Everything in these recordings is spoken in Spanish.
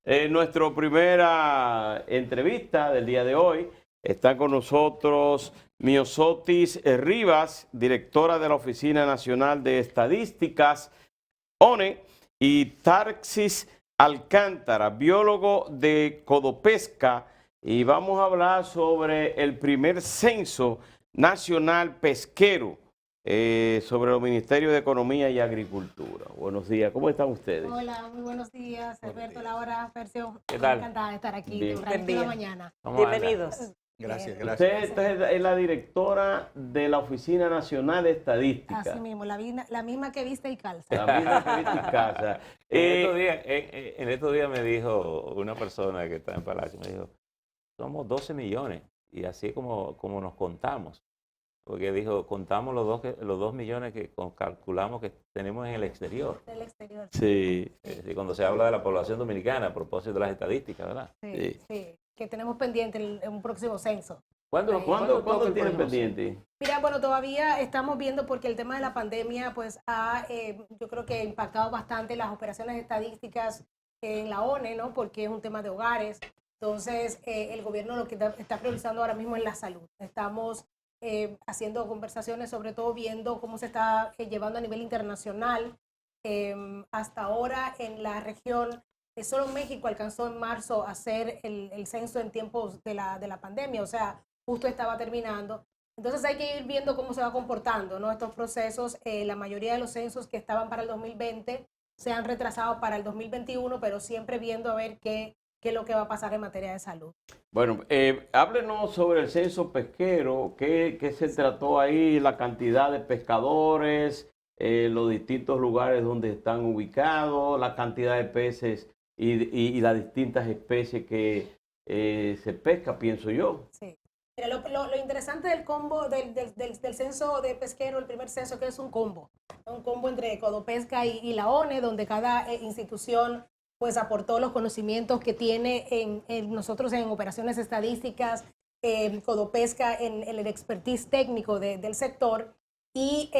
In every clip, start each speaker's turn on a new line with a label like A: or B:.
A: Nuestra primera entrevista del día de hoy está con nosotros Myosotis Rivas, directora de la Oficina Nacional de Estadísticas, ONE, y Tarxis Alcántara, biólogo de Codopesca, y vamos a hablar sobre el primer censo nacional pesquero sobre los Ministerios de Economía y Agricultura. Buenos días, ¿cómo están ustedes?
B: Hola, muy buenos días, Alberto, Laura, Percio.
A: ¿Qué tal?
B: Encantada de estar aquí
A: Bien.
B: temprano de la mañana.
C: Bienvenidos.
D: Gracias,
A: Usted
D: gracias.
A: es la directora de la Oficina Nacional de Estadística.
B: Así mismo, la misma que viste y calza.
A: La misma que viste en casa.
C: En estos días me dijo una persona que está en Palacio, me dijo, somos 12 millones y así como nos contamos. Porque dijo, contamos los 2 millones que calculamos que tenemos en el exterior.
B: Del exterior.
A: Sí.
C: Cuando se habla de la población dominicana a propósito de las estadísticas, ¿verdad?
B: Sí, sí, que tenemos pendiente un próximo censo.
A: ¿Cuándo tienen pendiente?
B: Mira, bueno, todavía estamos viendo porque el tema de la pandemia, pues, yo creo que ha impactado bastante las operaciones estadísticas en la ONE, ¿no? Porque es un tema de hogares. Entonces, el gobierno lo que está priorizando ahora mismo es la salud. Estamos haciendo conversaciones, sobre todo viendo cómo se está llevando a nivel internacional. Hasta ahora en la región, solo México alcanzó en marzo a hacer el censo en tiempos de la pandemia, o sea, justo estaba terminando. Entonces hay que ir viendo cómo se va comportando, ¿no? Estos procesos. La mayoría de los censos que estaban para el 2020 se han retrasado para el 2021, pero siempre viendo a ver qué es lo que va a pasar en materia de salud.
A: Bueno, háblenos sobre el censo pesquero, qué se trató ahí, la cantidad de pescadores, los distintos lugares donde están ubicados, la cantidad de peces y las distintas especies que se pesca, pienso yo.
B: Sí. Mira, lo interesante del combo, del censo de pesquero, el primer censo, que es un combo entre Codopesca y la ONE, donde cada institución pues aportó los conocimientos que tiene nosotros en operaciones estadísticas, Codopesca en el expertise técnico del sector. Y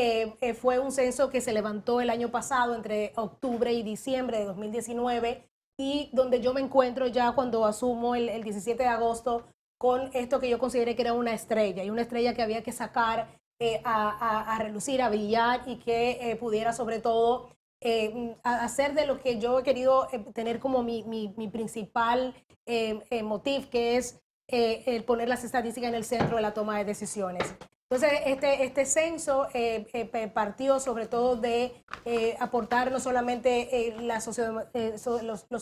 B: fue un censo que se levantó el año pasado, entre octubre y diciembre de 2019, y donde yo me encuentro ya cuando asumo el 17 de agosto con esto que yo consideré que era una estrella, y una estrella que había que sacar a relucir, a brillar, y que pudiera sobre todo hacer de lo que yo he querido tener como mi principal motivo, que es el poner las estadísticas en el centro de la toma de decisiones. Entonces, este censo partió sobre todo de aportar no solamente los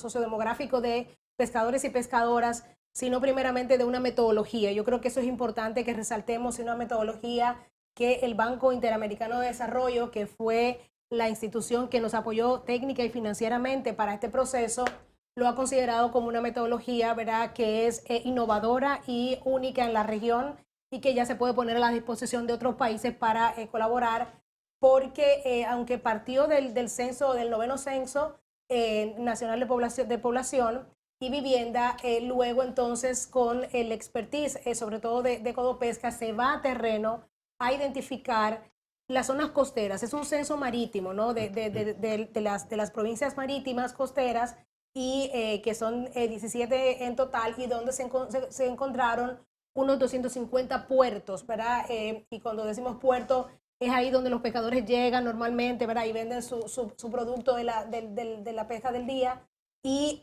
B: sociodemográficos de pescadores y pescadoras, sino primeramente de una metodología. Yo creo que eso es importante que resaltemos, una metodología que el Banco Interamericano de Desarrollo, que fue la institución que nos apoyó técnica y financieramente para este proceso, lo ha considerado como una metodología, ¿verdad?, que es innovadora y única en la región, y que ya se puede poner a la disposición de otros países para colaborar, porque aunque partió del censo, del noveno censo nacional de población y vivienda, luego entonces con el expertise, sobre todo de Codopesca, se va a terreno a identificar las zonas costeras. Es un censo marítimo, ¿no? de las provincias marítimas costeras, y que son 17 en total, y donde se encontraron unos 250 puertos, ¿verdad? Y cuando decimos puerto, es ahí donde los pescadores llegan normalmente, ¿verdad? Y venden su producto de la pesca del día, y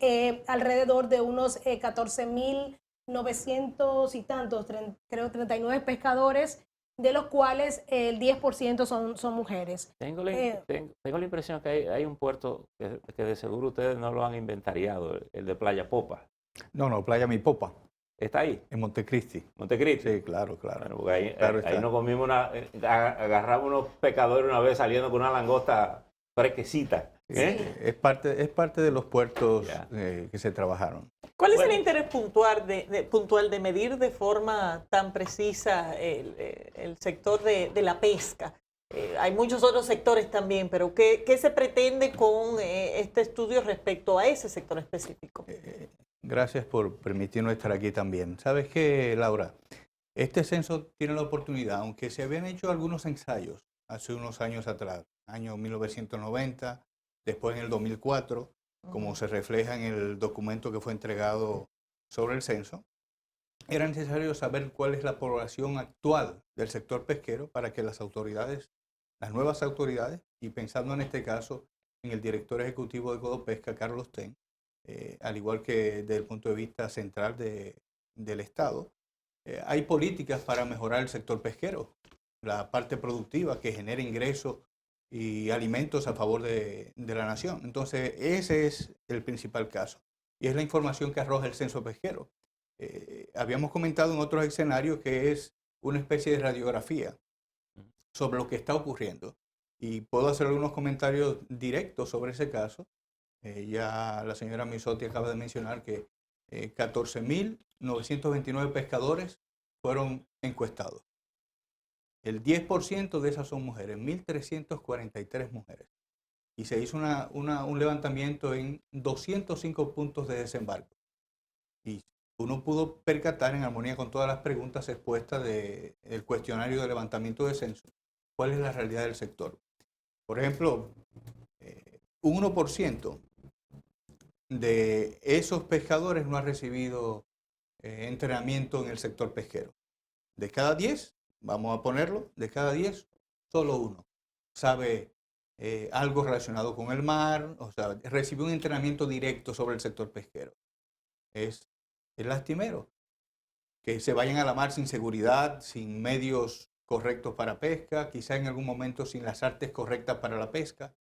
B: alrededor de unos 14.900 y tantos, creo 39 pescadores, de los cuales el 10% son mujeres.
C: Tengo la impresión que hay un puerto que de seguro ustedes no lo han inventariado, el de Playa Popa.
D: No, Playa Mi Popa,
C: ¿Está ahí?
D: en Montecristi.
C: Montecristi.
D: Sí, claro.
C: Bueno, porque ahí,
D: Claro
C: ahí
D: está.
C: nos comimos agarramos unos pescadores una vez saliendo con una langosta fresquecita.
B: Sí.
D: Es parte de los puertos
C: Ya.
D: que se trabajaron.
E: ¿Cuál es
C: Bueno.
E: el interés puntual de medir de forma tan precisa el sector de la pesca? Hay muchos otros sectores también, pero ¿qué se pretende con este estudio respecto a ese sector específico?
D: Gracias por permitirnos estar aquí también. ¿Sabes qué, Laura? Este censo tiene la oportunidad, aunque se habían hecho algunos ensayos hace unos años atrás, año 1990, después en el 2004, como se refleja en el documento que fue entregado sobre el censo, era necesario saber cuál es la población actual del sector pesquero para que las autoridades, las nuevas autoridades, y pensando en este caso en el director ejecutivo de Codopesca, Carlos Ten, al igual que desde el punto de vista central del Estado, hay políticas para mejorar el sector pesquero, la parte productiva que genera ingresos y alimentos a favor de la nación. Entonces, ese es el principal caso y es la información que arroja el censo pesquero. Habíamos comentado en otros escenarios que es una especie de radiografía sobre lo que está ocurriendo y puedo hacer algunos comentarios directos sobre ese caso. Ya la señora Misotti acaba de mencionar que 14.929 pescadores fueron encuestados. El 10% de esas son mujeres, 1.343 mujeres. Y se hizo un levantamiento en 205 puntos de desembarco. Y uno pudo percatar, en armonía con todas las preguntas expuestas del cuestionario de levantamiento de censo, cuál es la realidad del sector. Por ejemplo, un 1% de esos pescadores no ha recibido entrenamiento en el sector pesquero. De cada 10, vamos a ponerlo, de cada 10, solo uno sabe algo relacionado con el mar, o sea, recibió un entrenamiento directo sobre el sector pesquero. Es lastimero que se vayan a la mar sin seguridad, sin medios correctos para pesca, quizá en algún momento sin las artes correctas para la pesca,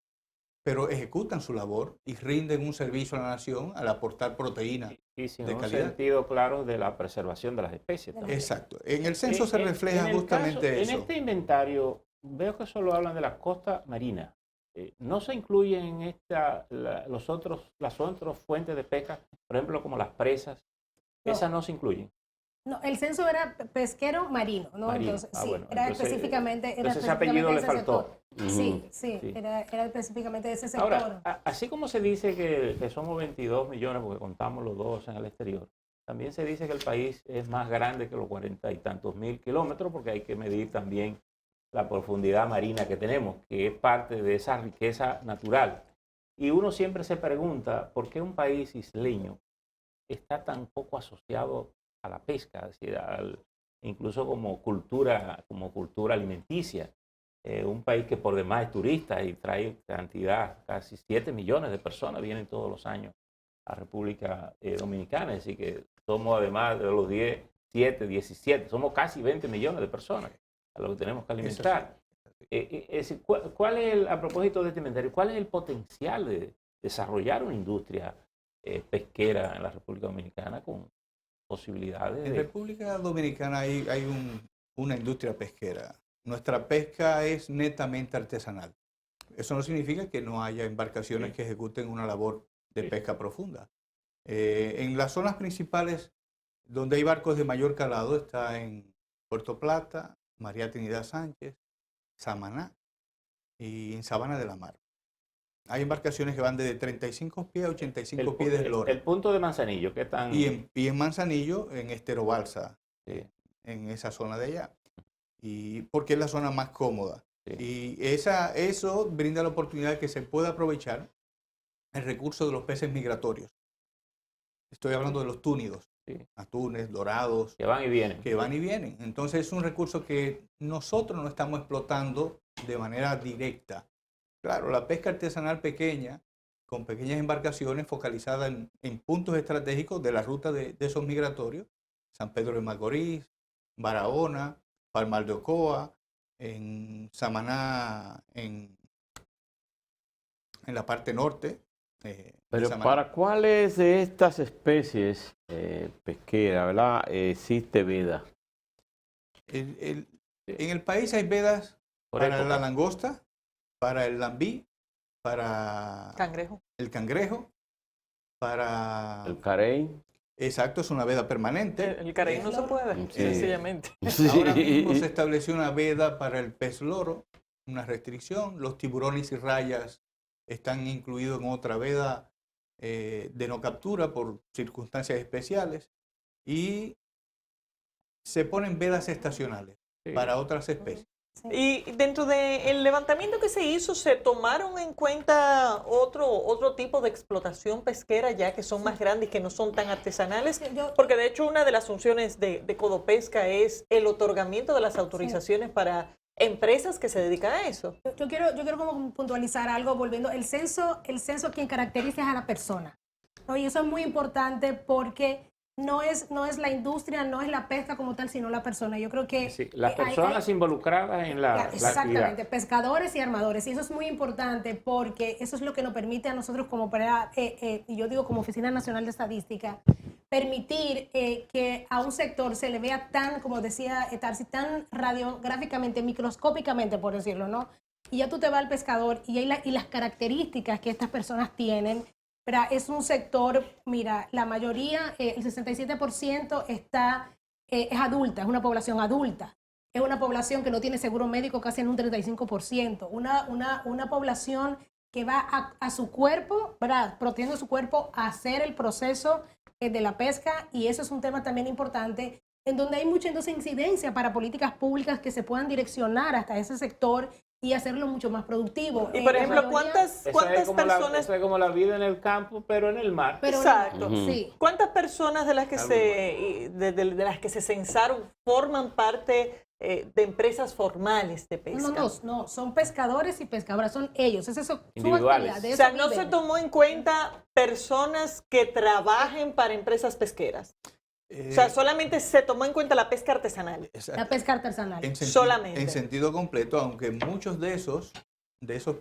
D: pero ejecutan su labor y rinden un servicio a la nación al aportar proteína
C: Y sin
D: de
C: un
D: calidad.
C: sentido claro de la preservación de las especies también.
D: Exacto. En el censo se refleja
C: en el
D: justamente
C: caso,
D: eso.
C: En este inventario veo que solo hablan de la costa marina. No se incluyen en las otras fuentes de pesca, por ejemplo, como las presas.
B: No.
C: Esas no se incluyen.
B: No, el censo era pesquero marino, ¿no?
C: Marino.
B: Entonces,
C: Ah,
B: sí,
C: bueno,
B: era
C: entonces,
B: específicamente. Era
C: entonces ese apellido le
B: ese
C: faltó.
B: sector. Sí,
A: Ujú.
B: sí,
C: Sí.
B: Era específicamente de ese sector.
C: Ahora, así como se dice que somos 22 millones porque contamos los dos en el exterior, también se dice que el país es más grande que los 40 y tantos mil kilómetros porque hay que medir también la profundidad marina que tenemos, que es parte de esa riqueza natural. Y uno siempre se pregunta por qué un país isleño está tan poco asociado a la pesca, es decir, incluso como cultura alimenticia. Un país que por demás es turista y trae cantidad, casi 7 millones de personas vienen todos los años a República Dominicana, es decir, que somos además de los 10, 7, 17, somos casi 20 millones de personas a los que tenemos que alimentar. Es decir, ¿cuál es a propósito de este inventario, cuál es el potencial de desarrollar una industria pesquera en la República Dominicana con posibilidades
D: En República Dominicana hay una industria pesquera. Nuestra pesca es netamente artesanal. Eso no significa que no haya embarcaciones que ejecuten una labor de pesca profunda. En las zonas principales donde hay barcos de mayor calado está en Puerto Plata, María Trinidad Sánchez, Samaná y en Sabana de la Mar. Hay embarcaciones que van desde 35 pies a 85 pies de eslora.
C: El punto de Manzanillo, ¿qué tan...?
D: Y en Manzanillo, en Estero Balsa,
C: Sí.
D: en esa zona de allá. Y porque es la zona más cómoda.
C: Sí.
D: Y eso brinda la oportunidad de que se pueda aprovechar el recurso de los peces migratorios. Estoy hablando de los túnidos,
C: Sí.
D: atunes, dorados,
C: Que van y vienen.
D: que van y vienen. Entonces es un recurso que nosotros no estamos explotando de manera directa. Claro, la pesca artesanal pequeña, con pequeñas embarcaciones focalizadas en puntos estratégicos de la ruta de esos migratorios, San Pedro de Macorís, Barahona, Palmar de Ocoa, en Samaná, en la parte norte. De
A: Pero
D: Samaná.
A: ¿para cuáles de estas especies pesqueras, verdad, existe veda?
D: En el país hay vedas
C: Por
D: para
C: época.
D: la langosta, para el lambí, para
E: Cangrejo.
D: el cangrejo, para...
A: El carey.
D: Exacto, es una veda permanente.
E: El carey no se puede,
A: Sí.
E: sencillamente.
D: Ahora mismo se estableció una veda para el pez loro, una restricción. Los tiburones y rayas están incluidos en otra veda de no captura por circunstancias especiales. Y se ponen vedas estacionales
C: Sí.
D: para otras especies.
E: Y dentro del levantamiento que se hizo, ¿se tomaron en cuenta otro tipo de explotación pesquera ya que son más grandes y que no son tan artesanales? Porque de hecho una de las funciones de Codopesca es el otorgamiento de las autorizaciones para empresas que se dedican a eso.
B: Yo quiero como puntualizar algo, volviendo, el censo quien caracteriza es a la persona, ¿no? Y eso es muy importante porque no es la industria, no es la pesca como tal, sino la persona. Yo creo que...
C: Sí, las personas involucradas en la
B: exactamente,
C: actividad.
B: Pescadores y armadores. Y eso es muy importante porque eso es lo que nos permite a nosotros como, y yo digo como Oficina Nacional de Estadística, permitir que a un sector se le vea tan, como decía Tarsi, tan radiográficamente, microscópicamente, por decirlo, ¿no? Y ya tú te vas al pescador y las características que estas personas tienen. Pero es un sector, mira, la mayoría, el 67% es adulta, es una población adulta. Es una población que no tiene seguro médico casi en un 35%. Una población que va a su cuerpo, ¿verdad? Protegiendo su cuerpo a hacer el proceso de la pesca. Y eso es un tema también importante, en donde hay mucha entonces incidencia para políticas públicas que se puedan direccionar hasta ese sector y hacerlo mucho más productivo.
E: Y por ejemplo, ¿cuántas personas?
C: Eso es como la vida en el campo, pero en el mar.
E: Exacto.
B: Sí.
E: ¿Cuántas personas de las que de las que se censaron forman parte de empresas formales de pesca?
B: No, son pescadores y pescadoras, son ellos. Esa es su
C: Individuales.
B: actividad, de
E: O
B: eso
E: sea, no
B: viven.
E: se tomó en cuenta personas que trabajen para empresas pesqueras. O sea, solamente se tomó en cuenta la pesca artesanal.
B: La pesca artesanal.
E: Solamente.
D: En sentido completo, aunque muchos de esos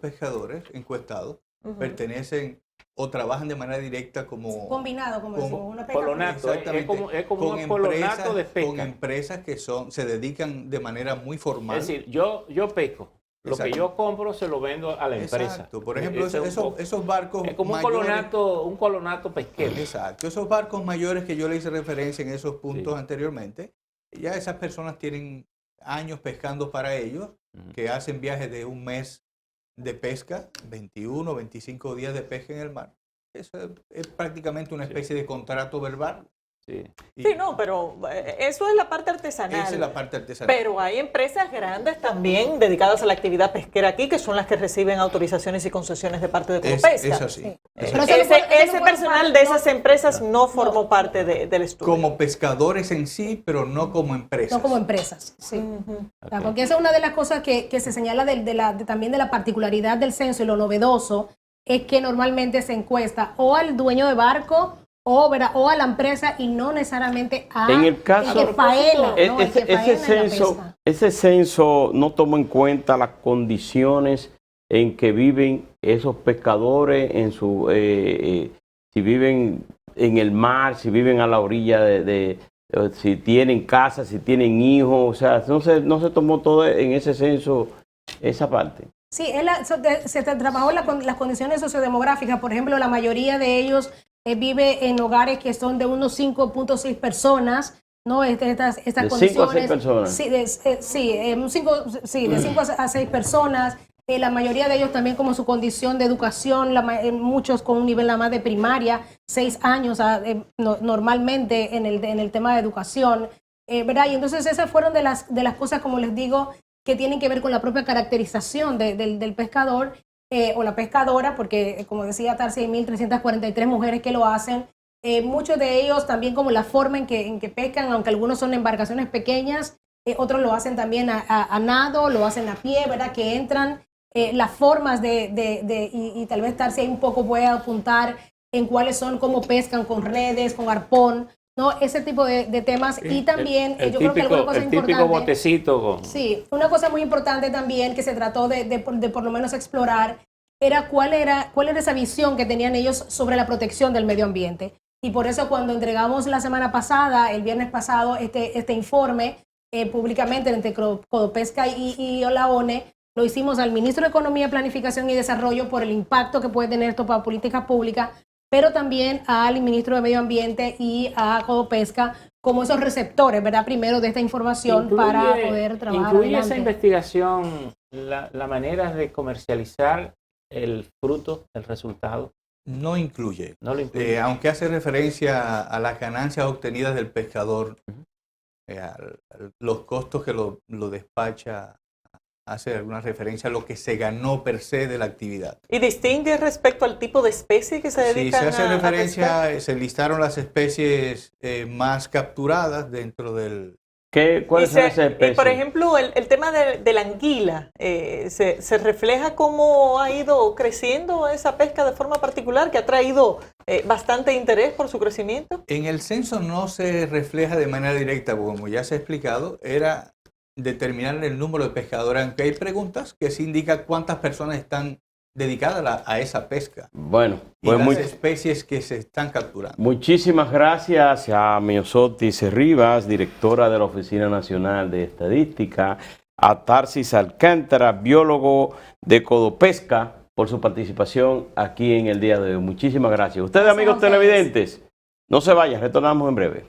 D: pescadores encuestados pertenecen o trabajan de manera directa como
B: combinado, como decimos, una pesca
C: colonato. Es como un colonato de pesca.
D: con empresas que se dedican de manera muy formal.
C: Es decir, yo pesco. Lo
D: Exacto.
C: que yo compro se lo vendo a la empresa.
D: Exacto. Por ejemplo,
C: Ese es
D: esos barcos
C: es como
D: mayores,
C: un colonato pesquero.
D: Exacto. Esos barcos mayores que yo le hice referencia en esos puntos anteriormente, ya esas personas tienen años pescando para ellos, que hacen viajes de un mes de pesca, 21, 25 días de pesca en el mar. Eso es prácticamente una especie de contrato verbal.
C: Sí.
E: Sí, no, pero eso es la parte artesanal.
D: Esa es la parte artesanal.
E: Pero hay empresas grandes también dedicadas a la actividad pesquera aquí, que son las que reciben autorizaciones y concesiones de parte de Codopesca.
D: Es así.
B: Sí.
D: Es
B: Pero
D: así.
E: Ese personal de esas empresas no formó parte del estudio.
D: Como pescadores en sí, pero no como empresas.
B: No como empresas, sí.
E: Ujú.
B: O sea, porque esa es una de las cosas que se señala también de la particularidad del censo y lo novedoso, es que normalmente se encuesta o al dueño de barco o a la empresa y no necesariamente a
A: En el caso-
B: el que faena, ¿no? El que faena en la pesca.
A: ese censo no tomó en cuenta las condiciones en que viven esos pescadores, si viven en el mar, si viven a la orilla si tienen casa, si tienen hijos, o sea, no se tomó todo en ese censo esa parte.
B: Sí, se trabajó las condiciones sociodemográficas. Por ejemplo, la mayoría de ellos vive en hogares que son de unos 5.6 personas, ¿no? Estas
A: De 5 a 6
B: condiciones.
A: personas.
B: Sí, de 5 a 6 personas. La mayoría de ellos también como su condición de educación, muchos con un nivel nada más de primaria, 6 años normalmente en el tema de educación, ¿verdad? Y entonces esas fueron de las cosas, como les digo, que tienen que ver con la propia caracterización del pescador o la pescadora, porque como decía Tarsi, hay 1.343 mujeres que lo hacen. Muchos de ellos también como la forma en que pescan, aunque algunos son embarcaciones pequeñas, otros lo hacen también a nado, lo hacen a pie, ¿verdad? Que entran las formas y tal vez Tarsi ahí un poco puede apuntar en cuáles son, cómo pescan con redes, con arpón, ¿no? Ese tipo de temas. Y también
C: el
B: yo creo que alguna cosa
C: típico
B: importante.
C: botecito.
B: Sí, una cosa muy importante también que se trató de por lo menos explorar era cuál era esa visión que tenían ellos sobre la protección del medio ambiente. Y por eso cuando entregamos la semana pasada, el viernes pasado, este informe públicamente entre Codopesca y la ONE, lo hicimos al ministro de Economía, Planificación y Desarrollo por el impacto que puede tener esto para políticas públicas, pero también al ministro de Medio Ambiente y a Codopesca como esos receptores, ¿verdad? Primero de esta información para poder trabajar
C: ¿Incluye
B: adelante.
C: esa investigación la manera de comercializar el fruto, el resultado?
D: No incluye.
C: No lo incluye.
D: Aunque hace referencia a las ganancias obtenidas del pescador, los costos que lo despacha hace alguna referencia a lo que se ganó per se de la actividad.
E: ¿Y distingue respecto al tipo de especie que se
D: Sí,
E: dedican
D: se hace
E: a pescar?
D: referencia, se listaron las especies más capturadas dentro del...
A: ¿Cuáles son esas
E: Y
A: especies?
E: por ejemplo, el tema de la anguila, se refleja cómo ha ido creciendo esa pesca de forma particular, que ha traído bastante interés por su crecimiento.
D: En el censo no se refleja de manera directa, porque como ya se ha explicado, era determinar el número de pescadores, aunque hay preguntas que se indica cuántas personas están dedicadas a esa pesca
A: Bueno,
D: y
A: pues
D: las especies que se están capturando.
A: muchísimas gracias a Miosotis Rivas, directora de la Oficina Nacional de Estadística, a Tarsis Alcántara, biólogo de Codopesca, por su participación aquí en el día de hoy. Muchísimas gracias. Ustedes, amigos televidentes, no se vayan, retornamos en breve.